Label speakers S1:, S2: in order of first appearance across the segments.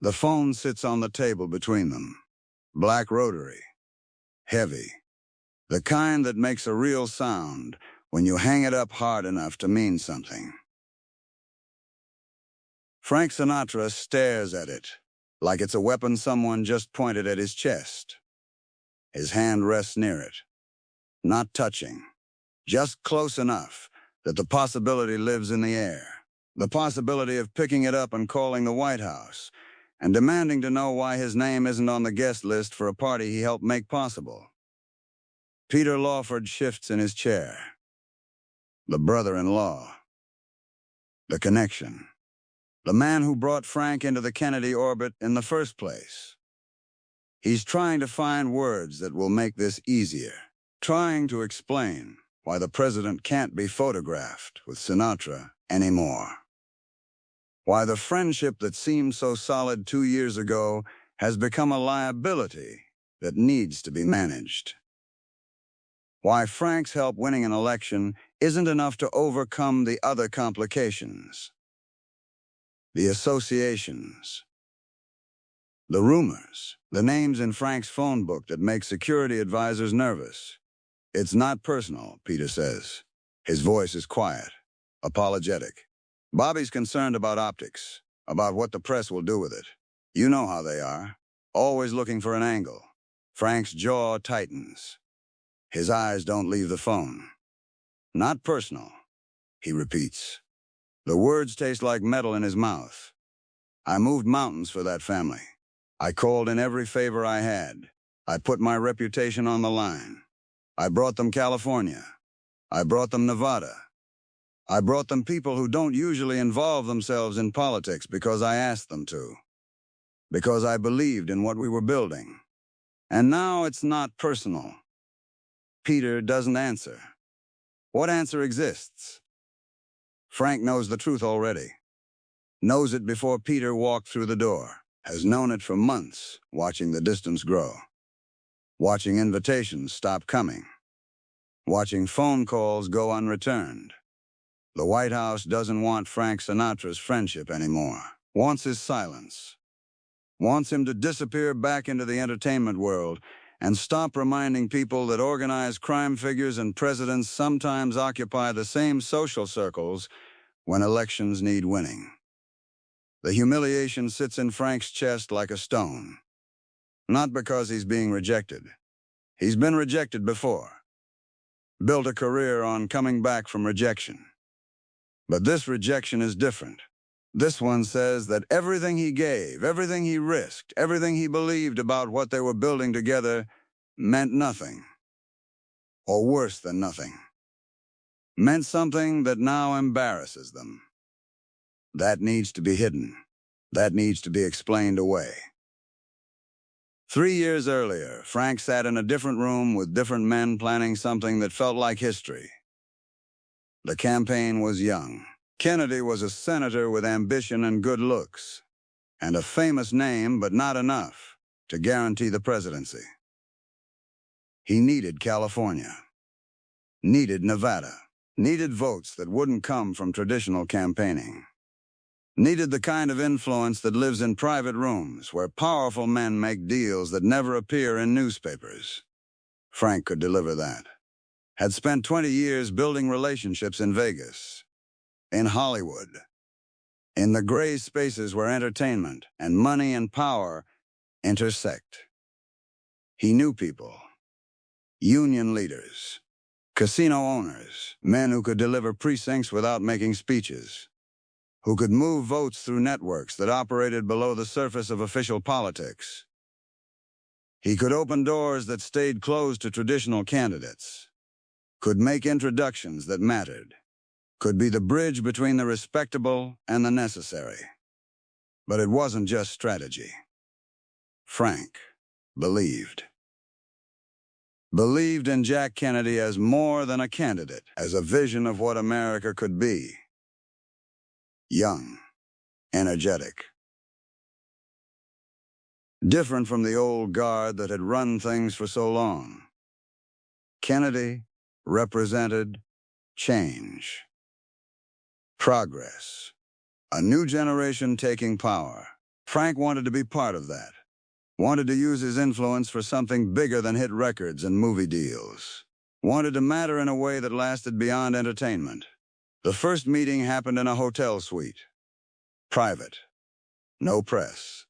S1: The phone sits on the table between them. Black rotary. Heavy. The kind that makes a real sound when you hang it up hard enough to mean something. Frank Sinatra stares at it, like it's a weapon someone just pointed at his chest. His hand rests near it, not touching, just close enough that the possibility lives in the air. The possibility of picking it up and calling the White House, and demanding to know why his name isn't on the guest list for a party he helped make possible. Peter Lawford shifts in his chair. The brother-in-law. The connection. The man who brought Frank into the Kennedy orbit in the first place. He's trying to find words that will make this easier. Trying to explain why the president can't be photographed with Sinatra anymore. Why the friendship that seemed so solid 2 years ago has become a liability that needs to be managed. Why Frank's help winning an election isn't enough to overcome the other complications. The associations. The rumors. The names in Frank's phone book that make security advisors nervous. It's not personal, Peter says. His voice is quiet, apologetic. Bobby's concerned about optics, about what the press will do with it. You know how they are, always looking for an angle. Frank's jaw tightens. His eyes don't leave the phone. Not personal, he repeats. The words taste like metal in his mouth. I moved mountains for that family. I called in every favor I had. I put my reputation on the line. I brought them California. I brought them Nevada. I brought them people who don't usually involve themselves in politics because I asked them to. Because I believed in what we were building. And now it's not personal. Peter doesn't answer. What answer exists? Frank knows the truth already. Knows it before Peter walked through the door. Has known it for months, watching the distance grow. Watching invitations stop coming. Watching phone calls go unreturned. The White House doesn't want Frank Sinatra's friendship anymore. Wants his silence. Wants him to disappear back into the entertainment world and stop reminding people that organized crime figures and presidents sometimes occupy the same social circles when elections need winning. The humiliation sits in Frank's chest like a stone. Not because he's being rejected. He's been rejected before. Built a career on coming back from rejection. But this rejection is different. This one says that everything he gave, everything he risked, everything he believed about what they were building together meant nothing. Or worse than nothing. Meant something that now embarrasses them. That needs to be hidden. That needs to be explained away. 3 years earlier, Frank sat in a different room with different men planning something that felt like history. The campaign was young. Kennedy was a senator with ambition and good looks, and a famous name, but not enough to guarantee the presidency. He needed California, needed Nevada, needed votes that wouldn't come from traditional campaigning. Needed the kind of influence that lives in private rooms where powerful men make deals that never appear in newspapers. Frank could deliver that. Had spent 20 years building relationships in Vegas, in Hollywood, in the gray spaces where entertainment and money and power intersect. He knew people, union leaders, casino owners, men who could deliver precincts without making speeches, who could move votes through networks that operated below the surface of official politics. He could open doors that stayed closed to traditional candidates, could make introductions that mattered, could be the bridge between the respectable and the necessary. But it wasn't just strategy. Frank believed. Believed in Jack Kennedy as more than a candidate, as a vision of what America could be. Young, energetic. Different from the old guard that had run things for so long. Kennedy represented change. Progress. A new generation taking power. Frank wanted to be part of that, wanted to use his influence for something bigger than hit records and movie deals, wanted to matter in a way that lasted beyond entertainment. The first meeting happened in a hotel suite. Private. No press.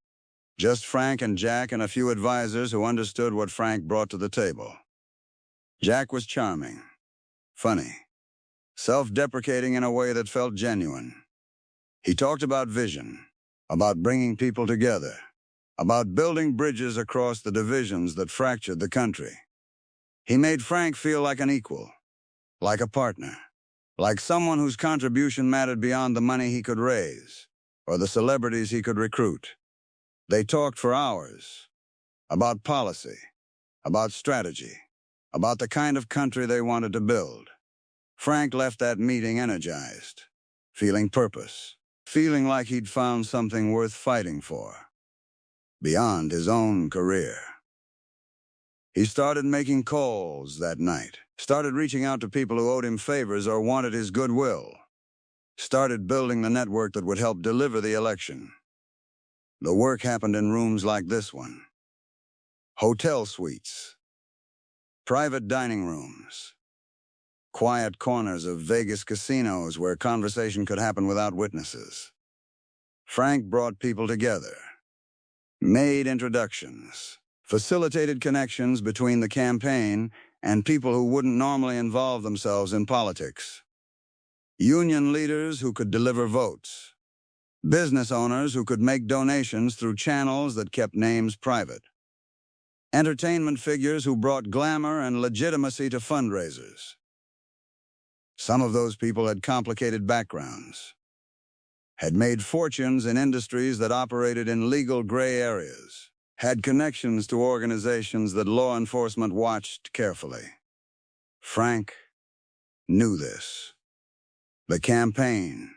S1: Just Frank and Jack and a few advisors who understood what Frank brought to the table. Jack was charming, funny, self-deprecating in a way that felt genuine. He talked about vision, about bringing people together, about building bridges across the divisions that fractured the country. He made Frank feel like an equal, like a partner, like someone whose contribution mattered beyond the money he could raise or the celebrities he could recruit. They talked for hours about policy, about strategy, about the kind of country they wanted to build. Frank left that meeting energized, feeling purpose, feeling like he'd found something worth fighting for, beyond his own career. He started making calls that night, started reaching out to people who owed him favors or wanted his goodwill, started building the network that would help deliver the election. The work happened in rooms like this one. Hotel suites, private dining rooms, quiet corners of Vegas casinos where conversation could happen without witnesses. Frank brought people together, made introductions, facilitated connections between the campaign and people who wouldn't normally involve themselves in politics. Union leaders who could deliver votes, business owners who could make donations through channels that kept names private, entertainment figures who brought glamour and legitimacy to fundraisers. Some of those people had complicated backgrounds, had made fortunes in industries that operated in legal gray areas, had connections to organizations that law enforcement watched carefully. Frank knew this. The campaign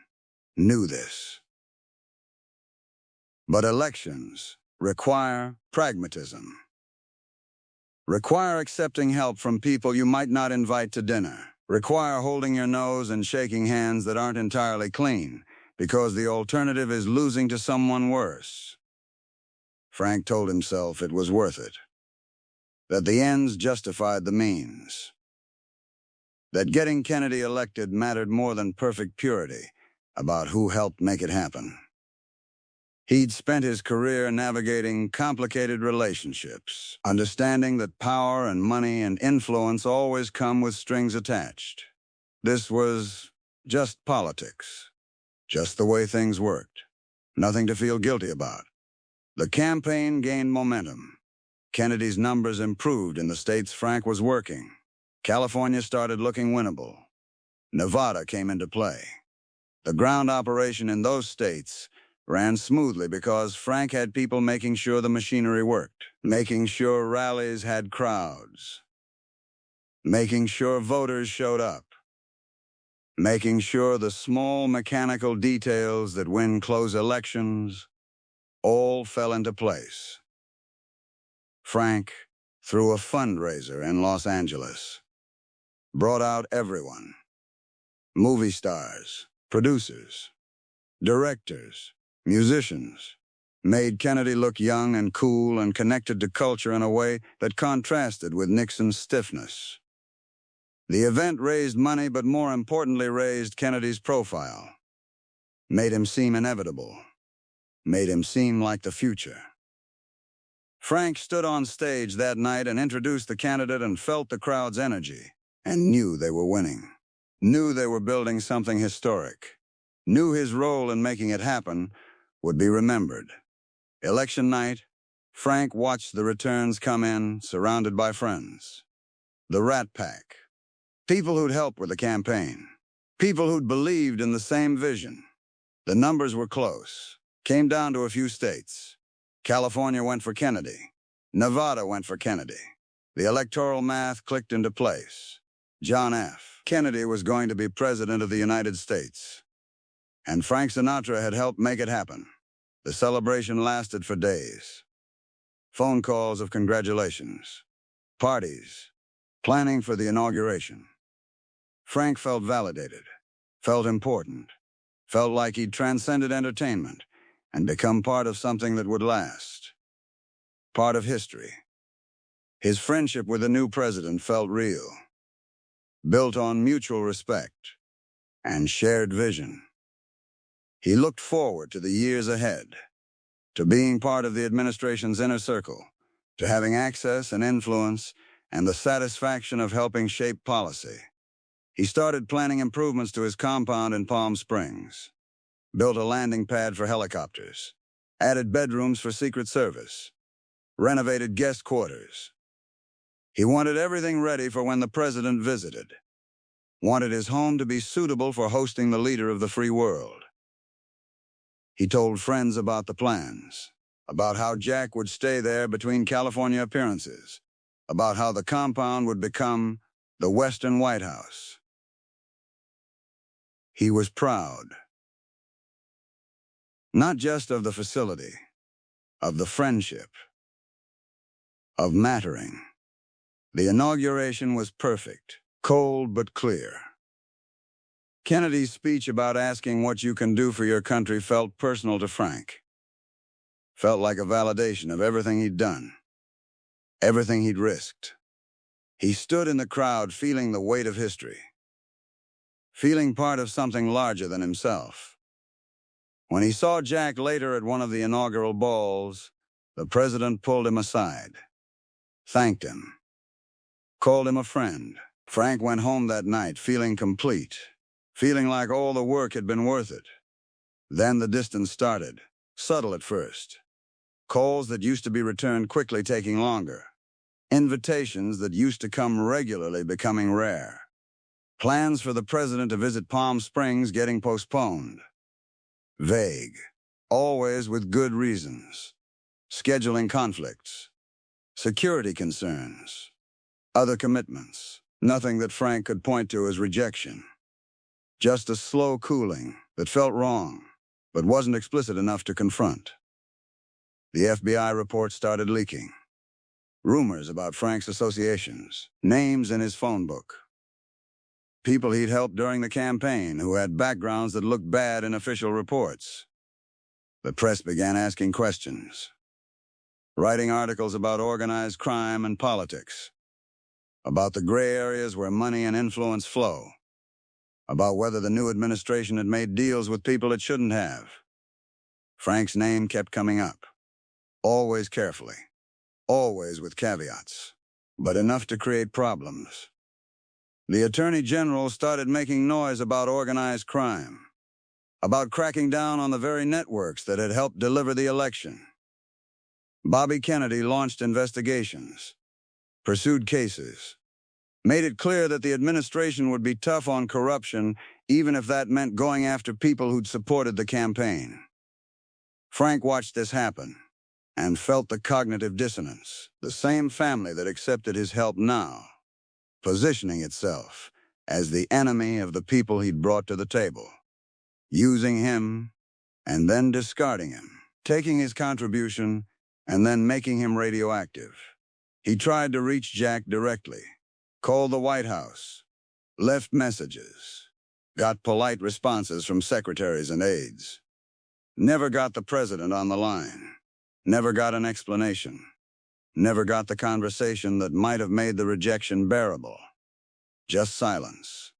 S1: knew this. But elections require pragmatism. Require accepting help from people you might not invite to dinner. Require holding your nose and shaking hands that aren't entirely clean, because the alternative is losing to someone worse. Frank told himself it was worth it. That the ends justified the means. That getting Kennedy elected mattered more than perfect purity about who helped make it happen. He'd spent his career navigating complicated relationships, understanding that power and money and influence always come with strings attached. This was just politics, just the way things worked. Nothing to feel guilty about. The campaign gained momentum. Kennedy's numbers improved in the states Frank was working. California started looking winnable. Nevada came into play. The ground operation in those states ran smoothly because Frank had people making sure the machinery worked, making sure rallies had crowds, making sure voters showed up, making sure the small mechanical details that win close elections all fell into place. Frank threw a fundraiser in Los Angeles, brought out everyone, movie stars, producers, directors, musicians, made Kennedy look young and cool and connected to culture in a way that contrasted with Nixon's stiffness. The event raised money, but more importantly raised Kennedy's profile, made him seem inevitable, made him seem like the future. Frank stood on stage that night and introduced the candidate and felt the crowd's energy, and knew they were winning, knew they were building something historic, knew his role in making it happen would be remembered. Election night, Frank watched the returns come in, surrounded by friends. The Rat Pack. People who'd helped with the campaign. People who'd believed in the same vision. The numbers were close. Came down to a few states. California went for Kennedy. Nevada went for Kennedy. The electoral math clicked into place. John F. Kennedy was going to be President of the United States. And Frank Sinatra had helped make it happen. The celebration lasted for days. Phone calls of congratulations. Parties. Planning for the inauguration. Frank felt validated. Felt important. Felt like he'd transcended entertainment and become part of something that would last. Part of history. His friendship with the new president felt real, built on mutual respect and shared vision. He looked forward to the years ahead, to being part of the administration's inner circle, to having access and influence and the satisfaction of helping shape policy. He started planning improvements to his compound in Palm Springs, built a landing pad for helicopters, added bedrooms for Secret Service, renovated guest quarters. He wanted everything ready for when the president visited, wanted his home to be suitable for hosting the leader of the free world. He told friends about the plans, about how Jack would stay there between California appearances, about how the compound would become the Western White House. He was proud, not just of the facility, of the friendship, of mattering. The inauguration was perfect, cold but clear. Kennedy's speech about asking what you can do for your country felt personal to Frank. Felt like a validation of everything he'd done, everything he'd risked. He stood in the crowd feeling the weight of history, feeling part of something larger than himself. When he saw Jack later at one of the inaugural balls, the president pulled him aside, thanked him, called him a friend. Frank went home that night feeling complete, feeling like all the work had been worth it. Then the distance started, subtle at first. Calls that used to be returned quickly taking longer. Invitations that used to come regularly becoming rare. Plans for the president to visit Palm Springs getting postponed. Vague, always with good reasons. Scheduling conflicts. Security concerns. Other commitments. Nothing that Frank could point to as rejection. Just a slow cooling that felt wrong, but wasn't explicit enough to confront. The FBI report started leaking. Rumors about Frank's associations, names in his phone book. People he'd helped during the campaign who had backgrounds that looked bad in official reports. The press began asking questions, writing articles about organized crime and politics, about the gray areas where money and influence flow, about whether the new administration had made deals with people it shouldn't have. Frank's name kept coming up, always carefully, always with caveats, but enough to create problems. The Attorney General started making noise about organized crime, about cracking down on the very networks that had helped deliver the election. Bobby Kennedy launched investigations, pursued cases, made it clear that the administration would be tough on corruption, even if that meant going after people who'd supported the campaign. Frank watched this happen and felt the cognitive dissonance, the same family that accepted his help now, positioning itself as the enemy of the people he'd brought to the table, using him and then discarding him, taking his contribution and then making him radioactive. He tried to reach Jack directly, called the White House, left messages, got polite responses from secretaries and aides. Never got the president on the line, never got an explanation, never got the conversation that might have made the rejection bearable. Just silence.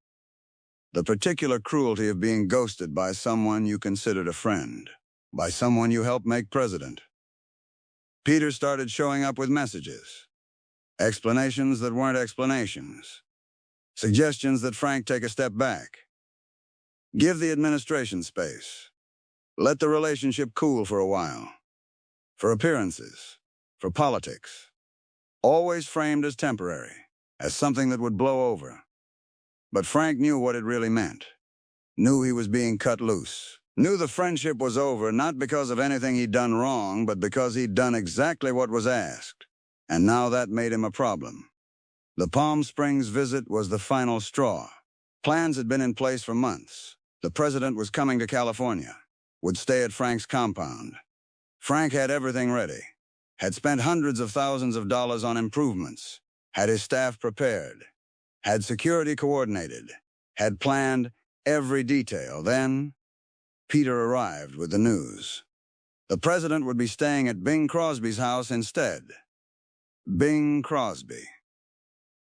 S1: The particular cruelty of being ghosted by someone you considered a friend, by someone you helped make president. Peter started showing up with messages, explanations that weren't explanations, suggestions that Frank take a step back. Give the administration space. Let the relationship cool for a while. For appearances, for politics. Always framed as temporary, as something that would blow over. But Frank knew what it really meant. Knew he was being cut loose. Knew the friendship was over not because of anything he'd done wrong, but because he'd done exactly what was asked. And now that made him a problem. The Palm Springs visit was the final straw. Plans had been in place for months. The president was coming to California, would stay at Frank's compound. Frank had everything ready, had spent hundreds of thousands of dollars on improvements, had his staff prepared, had security coordinated, had planned every detail. Then, Peter arrived with the news. The president would be staying at Bing Crosby's house instead. Bing Crosby,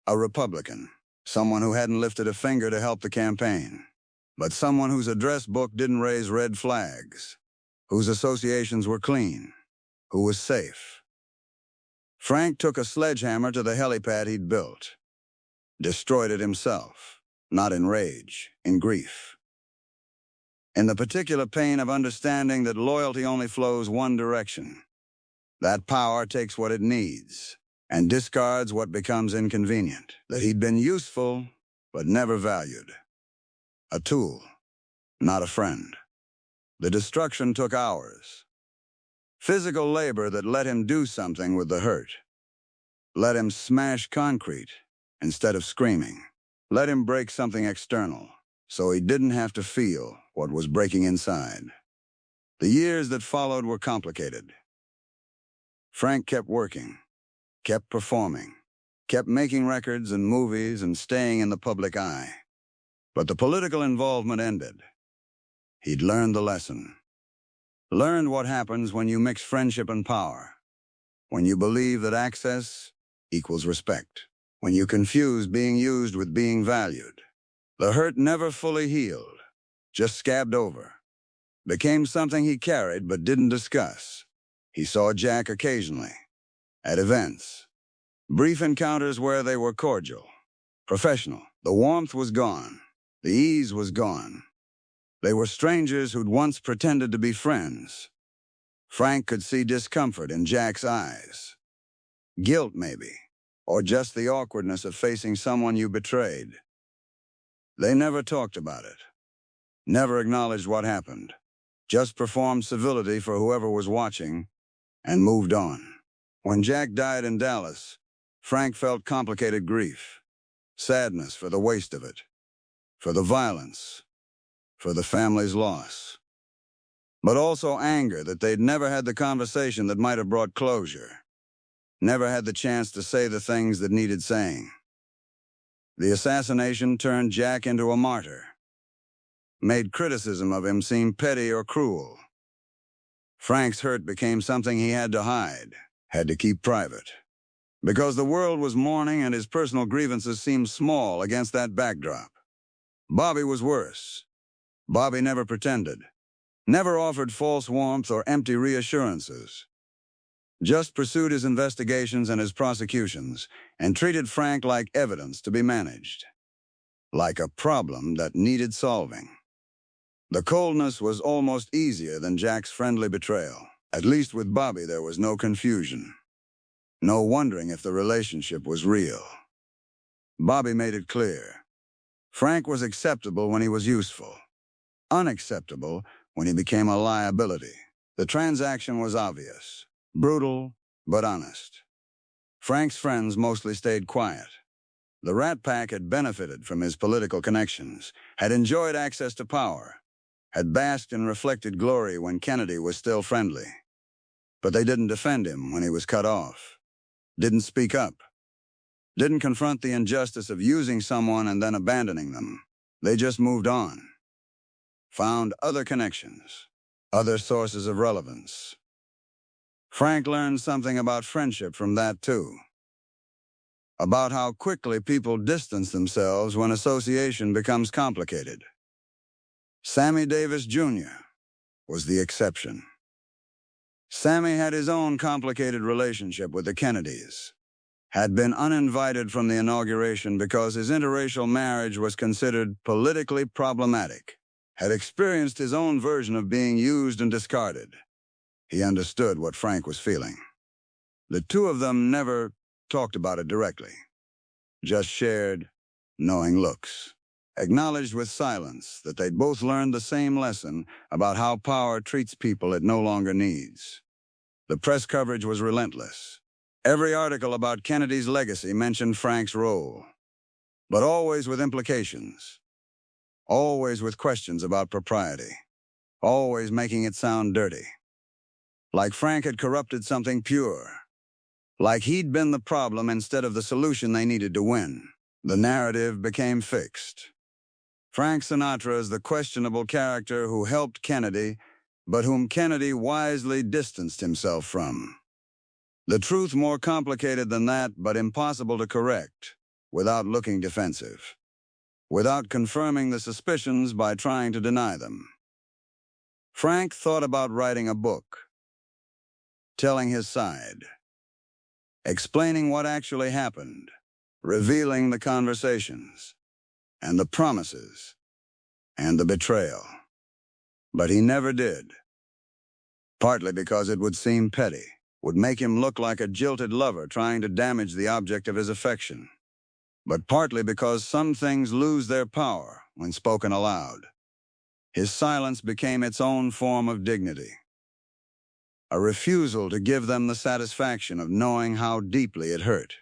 S1: a Republican, someone who hadn't lifted a finger to help the campaign, but someone whose address book didn't raise red flags, whose associations were clean, who was safe. Frank took a sledgehammer to the helipad he'd built, destroyed it himself, not in rage, in grief. In the particular pain of understanding that loyalty only flows one direction, that power takes what it needs and discards what becomes inconvenient, that he'd been useful but never valued. A tool, not a friend. The destruction took hours. Physical labor that let him do something with the hurt. Let him smash concrete instead of screaming. Let him break something external so he didn't have to feel what was breaking inside. The years that followed were complicated. Frank kept working, kept performing, kept making records and movies and staying in the public eye. But the political involvement ended. He'd learned the lesson. Learned what happens when you mix friendship and power. When you believe that access equals respect. When you confuse being used with being valued. The hurt never fully healed, just scabbed over. Became something he carried but didn't discuss. He saw Jack occasionally, at events. Brief encounters where they were cordial, professional. The warmth was gone. The ease was gone. They were strangers who'd once pretended to be friends. Frank could see discomfort in Jack's eyes. Guilt, maybe, or just the awkwardness of facing someone you betrayed. They never talked about it. Never acknowledged what happened. Just performed civility for whoever was watching and moved on. When Jack died in Dallas, Frank felt complicated grief. Sadness for the waste of it. For the violence. For the family's loss. But also anger that they'd never had the conversation that might have brought closure. Never had the chance to say the things that needed saying. The assassination turned Jack into a martyr. Made criticism of him seem petty or cruel. Frank's hurt became something he had to hide, had to keep private. Because the world was mourning and his personal grievances seemed small against that backdrop. Bobby was worse. Bobby never pretended. Never offered false warmth or empty reassurances. Just pursued his investigations and his prosecutions, and treated Frank like evidence to be managed. Like a problem that needed solving. The coldness was almost easier than Jack's friendly betrayal. At least with Bobby there was no confusion. No wondering if the relationship was real. Bobby made it clear. Frank was acceptable when he was useful. Unacceptable when he became a liability. The transaction was obvious. Brutal, but honest. Frank's friends mostly stayed quiet. The Rat Pack had benefited from his political connections, had enjoyed access to power, had basked in reflected glory when Kennedy was still friendly. But they didn't defend him when he was cut off. Didn't speak up. Didn't confront the injustice of using someone and then abandoning them. They just moved on. Found other connections, other sources of relevance. Frank learned something about friendship from that too. About how quickly people distance themselves when association becomes complicated. Sammy Davis Jr. was the exception. Sammy had his own complicated relationship with the Kennedys. Had been uninvited from the inauguration because his interracial marriage was considered politically problematic. Had experienced his own version of being used and discarded. He understood what Frank was feeling. The two of them never talked about it directly. Just shared knowing looks. Acknowledged with silence that they'd both learned the same lesson about how power treats people it no longer needs. The press coverage was relentless. Every article about Kennedy's legacy mentioned Frank's role. But always with implications. Always with questions about propriety. Always making it sound dirty. Like Frank had corrupted something pure. Like he'd been the problem instead of the solution they needed to win. The narrative became fixed. Frank Sinatra is the questionable character who helped Kennedy but whom Kennedy wisely distanced himself from. The truth more complicated than that, but impossible to correct, without looking defensive, without confirming the suspicions by trying to deny them. Frank thought about writing a book, telling his side, explaining what actually happened, revealing the conversations, and the promises, and the betrayal. But he never did, partly because it would seem petty, would make him look like a jilted lover trying to damage the object of his affection, but partly because some things lose their power when spoken aloud. His silence became its own form of dignity, a refusal to give them the satisfaction of knowing how deeply it hurt,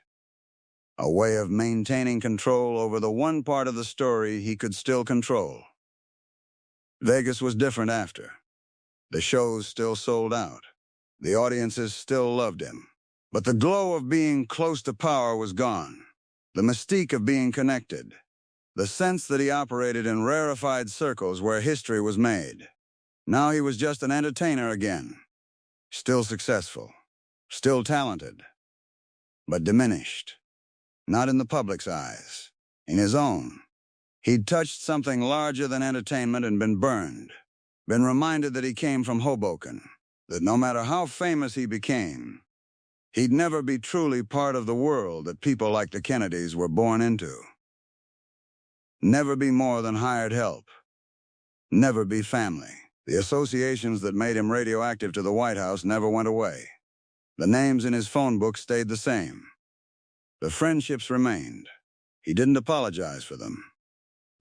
S1: a way of maintaining control over the one part of the story he could still control. Vegas was different after. The shows still sold out. The audiences still loved him. But the glow of being close to power was gone. The mystique of being connected. The sense that he operated in rarefied circles where history was made. Now he was just an entertainer again. Still successful. Still talented. But diminished. Not in the public's eyes. In his own. He'd touched something larger than entertainment and been burned. Been reminded that he came from Hoboken. That no matter how famous he became, he'd never be truly part of the world that people like the Kennedys were born into. Never be more than hired help. Never be family. The associations that made him radioactive to the White House never went away. The names in his phone book stayed the same. The friendships remained. He didn't apologize for them.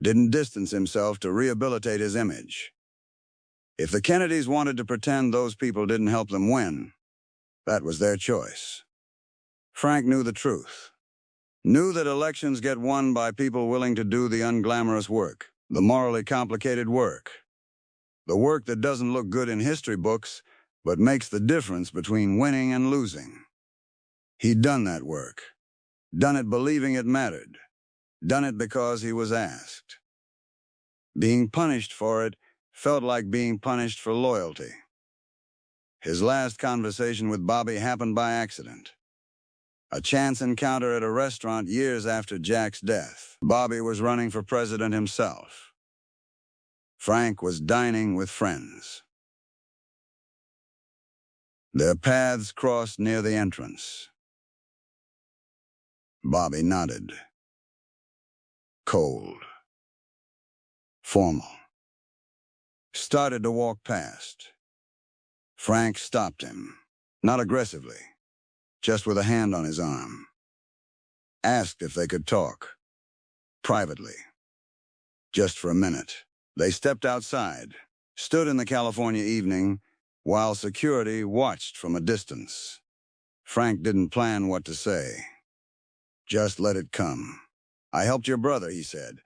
S1: Didn't distance himself to rehabilitate his image. If the Kennedys wanted to pretend those people didn't help them win, that was their choice. Frank knew the truth. Knew that elections get won by people willing to do the unglamorous work, the morally complicated work. The work that doesn't look good in history books, but makes the difference between winning and losing. He'd done that work. Done it believing it mattered. Done it because he was asked. Being punished for it felt like being punished for loyalty. His last conversation with Bobby happened by accident. A chance encounter at a restaurant years after Jack's death. Bobby was running for president himself. Frank was dining with friends. Their paths crossed near the entrance. Bobby nodded. Cold. Formal. Started to walk past. Frank stopped him, not aggressively, just with a hand on his arm. Asked if they could talk. Privately. Just for a minute. They stepped outside, stood in the California evening, while security watched from a distance. Frank didn't plan what to say. Just let it come. I helped your brother, he said.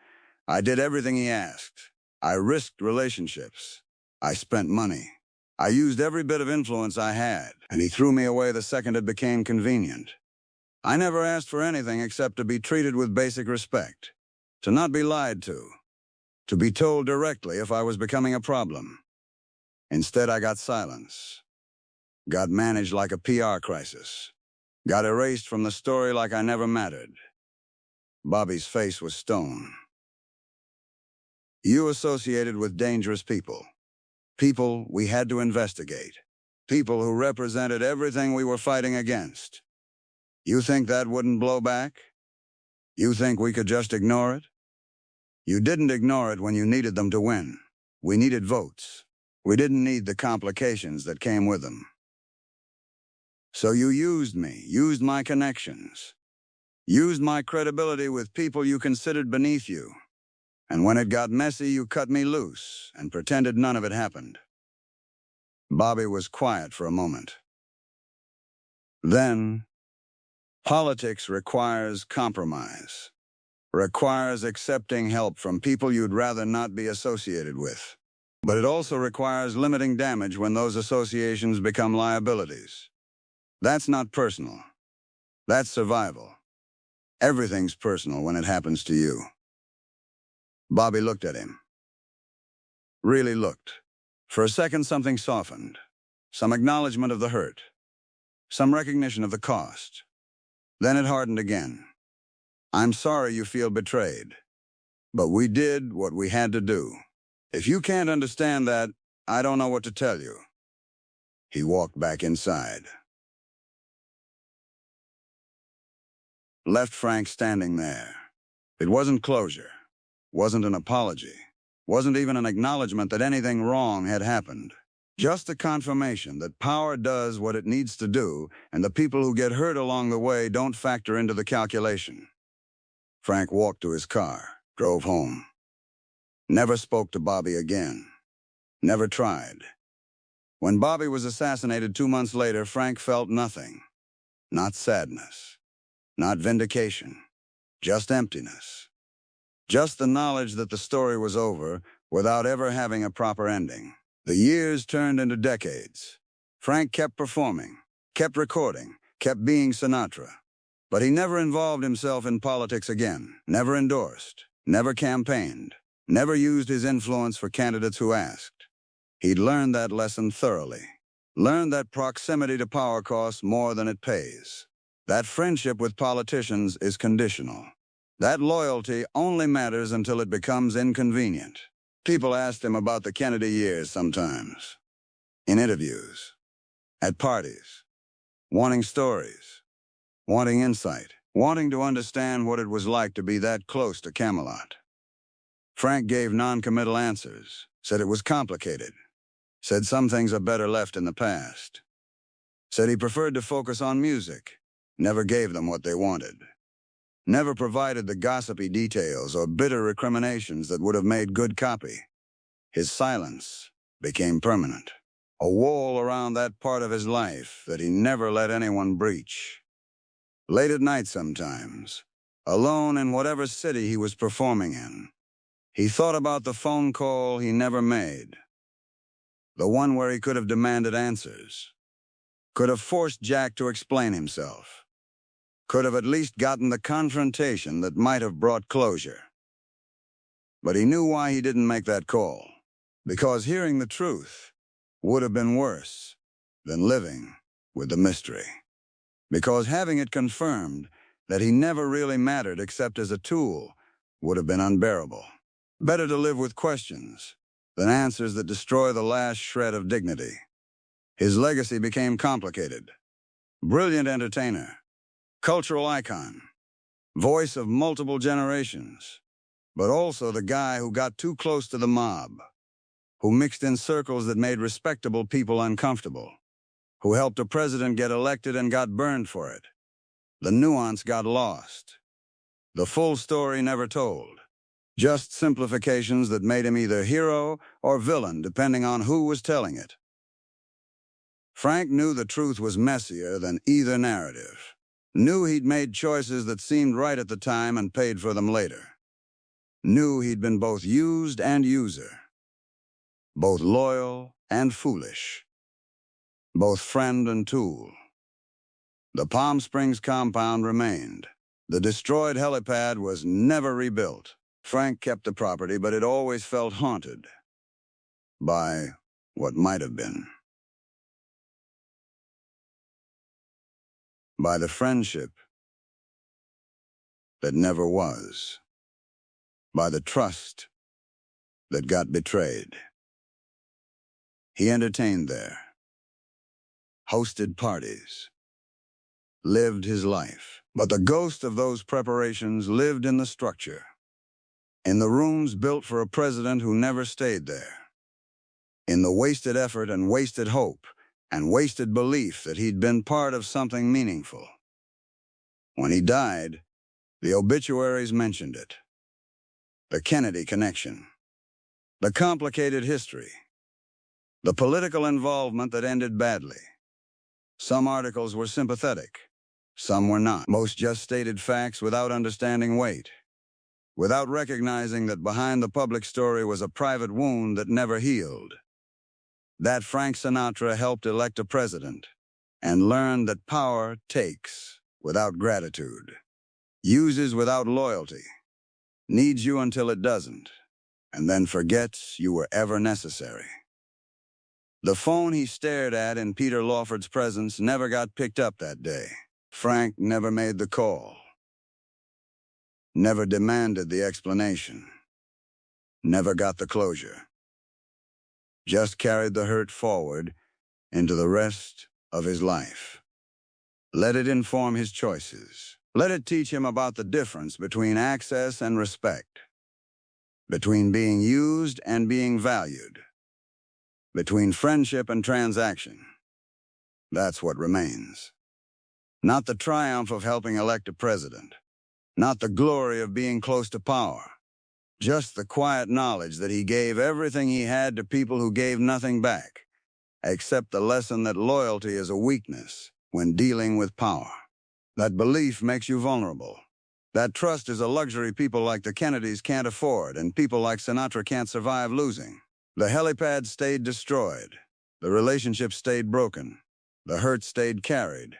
S1: I did everything he asked. I risked relationships. I spent money. I used every bit of influence I had, and he threw me away the second it became convenient. I never asked for anything except to be treated with basic respect, to not be lied to be told directly if I was becoming a problem. Instead, I got silence. Got managed like a PR crisis. Got erased from the story like I never mattered. Bobby's face was stone. You associated with dangerous people. People we had to investigate. People who represented everything we were fighting against. You think that wouldn't blow back? You think we could just ignore it? You didn't ignore it when you needed them to win. We needed votes. We didn't need the complications that came with them. So you used me, used my connections, used my credibility with people you considered beneath you. And when it got messy, you cut me loose and pretended none of it happened. Bobby was quiet for a moment. Then, politics requires compromise. Requires accepting help from people you'd rather not be associated with. But it also requires limiting damage when those associations become liabilities. That's not personal. That's survival. Everything's personal when it happens to you. Bobby looked at him. Really looked. For a second, something softened. Some acknowledgement of the hurt. Some recognition of the cost. Then it hardened again. I'm sorry you feel betrayed. But we did what we had to do. If you can't understand that, I don't know what to tell you. He walked back inside. Left Frank standing there. It wasn't closure. Wasn't an apology. Wasn't even an acknowledgement that anything wrong had happened. Just a confirmation that power does what it needs to do, and the people who get hurt along the way don't factor into the calculation. Frank walked to his car, drove home. Never spoke to Bobby again. Never tried. When Bobby was assassinated 2 months later, Frank felt nothing. Not sadness. Not vindication. Just emptiness. Just the knowledge that the story was over without ever having a proper ending. The years turned into decades. Frank kept performing, kept recording, kept being Sinatra. But he never involved himself in politics again, never endorsed, never campaigned, never used his influence for candidates who asked. He'd learned that lesson thoroughly. Learned that proximity to power costs more than it pays. That friendship with politicians is conditional. That loyalty only matters until it becomes inconvenient. People asked him about the Kennedy years sometimes. In interviews. At parties. Wanting stories. Wanting insight. Wanting to understand what it was like to be that close to Camelot. Frank gave non-committal answers. Said it was complicated. Said some things are better left in the past. Said he preferred to focus on music. Never gave them what they wanted. Never provided the gossipy details or bitter recriminations that would have made good copy. His silence became permanent. A wall around that part of his life that he never let anyone breach. Late at night sometimes, alone in whatever city he was performing in, he thought about the phone call he never made. The one where he could have demanded answers. Could have forced Jack to explain himself. Could have at least gotten the confrontation that might have brought closure. But he knew why he didn't make that call. Because hearing the truth would have been worse than living with the mystery. Because having it confirmed that he never really mattered except as a tool would have been unbearable. Better to live with questions than answers that destroy the last shred of dignity. His legacy became complicated. Brilliant entertainer. Cultural icon, voice of multiple generations, but also the guy who got too close to the mob, who mixed in circles that made respectable people uncomfortable, who helped a president get elected and got burned for it. The nuance got lost. The full story never told. Just simplifications that made him either hero or villain depending on who was telling it. Frank knew the truth was messier than either narrative. Knew he'd made choices that seemed right at the time and paid for them later. Knew he'd been both used and user. Both loyal and foolish. Both friend and tool. The Palm Springs compound remained. The destroyed helipad was never rebuilt. Frank kept the property, but it always felt haunted by what might have been. By the friendship that never was. By the trust that got betrayed. He entertained there, hosted parties, lived his life. But the ghost of those preparations lived in the structure, in the rooms built for a president who never stayed there, in the wasted effort and wasted hope and wasted belief that he'd been part of something meaningful. When he died, the obituaries mentioned it. The Kennedy connection. The complicated history. The political involvement that ended badly. Some articles were sympathetic. Some were not. Most just stated facts without understanding weight. Without recognizing that behind the public story was a private wound that never healed. That Frank Sinatra helped elect a president and learned that power takes without gratitude, uses without loyalty, needs you until it doesn't, and then forgets you were ever necessary. The phone he stared at in Peter Lawford's presence never got picked up that day. Frank never made the call, never demanded the explanation, never got the closure. Just carried the hurt forward into the rest of his life. Let it inform his choices. Let it teach him about the difference between access and respect, between being used and being valued, between friendship and transaction. That's what remains. Not the triumph of helping elect a president, not the glory of being close to power, just the quiet knowledge that he gave everything he had to people who gave nothing back, except the lesson that loyalty is a weakness when dealing with power. That belief makes you vulnerable. That trust is a luxury people like the Kennedys can't afford and people like Sinatra can't survive losing. The helipad stayed destroyed. The relationship stayed broken. The hurt stayed carried.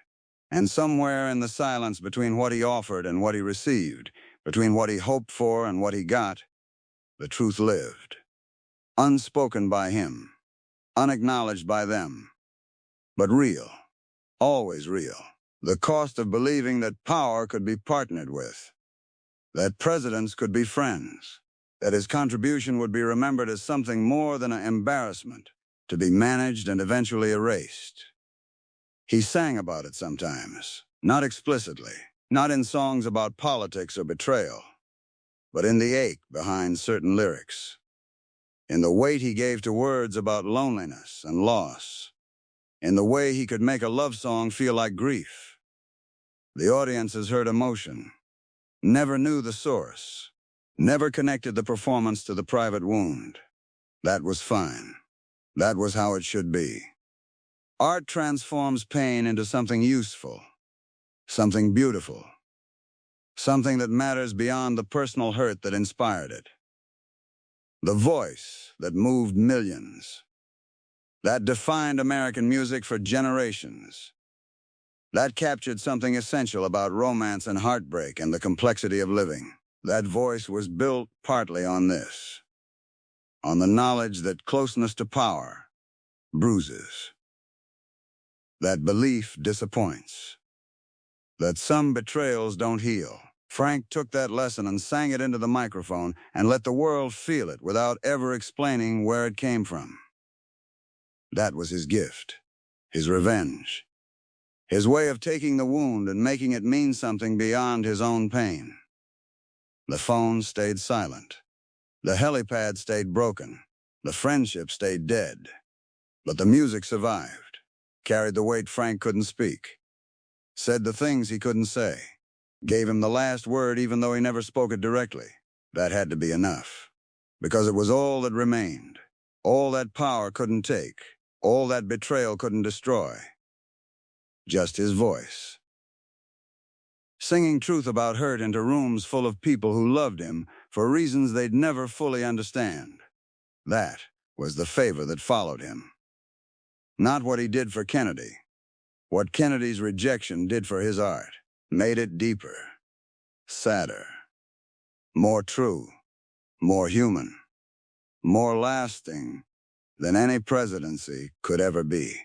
S1: And somewhere in the silence between what he offered and what he received, between what he hoped for and what he got, the truth lived. Unspoken by him, unacknowledged by them, but real, always real. The cost of believing that power could be partnered with, that presidents could be friends, that his contribution would be remembered as something more than an embarrassment, to be managed and eventually erased. He sang about it sometimes, not explicitly, not in songs about politics or betrayal, but in the ache behind certain lyrics, in the weight he gave to words about loneliness and loss, in the way he could make a love song feel like grief. The audiences heard emotion, never knew the source, never connected the performance to the private wound. That was fine. That was how it should be. Art transforms pain into something useful, something beautiful, something that matters beyond the personal hurt that inspired it. The voice that moved millions, that defined American music for generations, that captured something essential about romance and heartbreak and the complexity of living. That voice was built partly on this, on the knowledge that closeness to power bruises, that belief disappoints, that some betrayals don't heal. Frank took that lesson and sang it into the microphone and let the world feel it without ever explaining where it came from. That was his gift, his revenge. His way of taking the wound and making it mean something beyond his own pain. The phone stayed silent. The helipad stayed broken. The friendship stayed dead. But the music survived, carried the weight Frank couldn't speak, said the things he couldn't say, gave him the last word even though he never spoke it directly. That had to be enough, because it was all that remained, all that power couldn't take, all that betrayal couldn't destroy. Just his voice, singing truth about hurt into rooms full of people who loved him for reasons they'd never fully understand. That was the favor that followed him. Not what he did for Kennedy. What Kennedy's rejection did for his art. Made it deeper, sadder, more true, more human, more lasting than any presidency could ever be.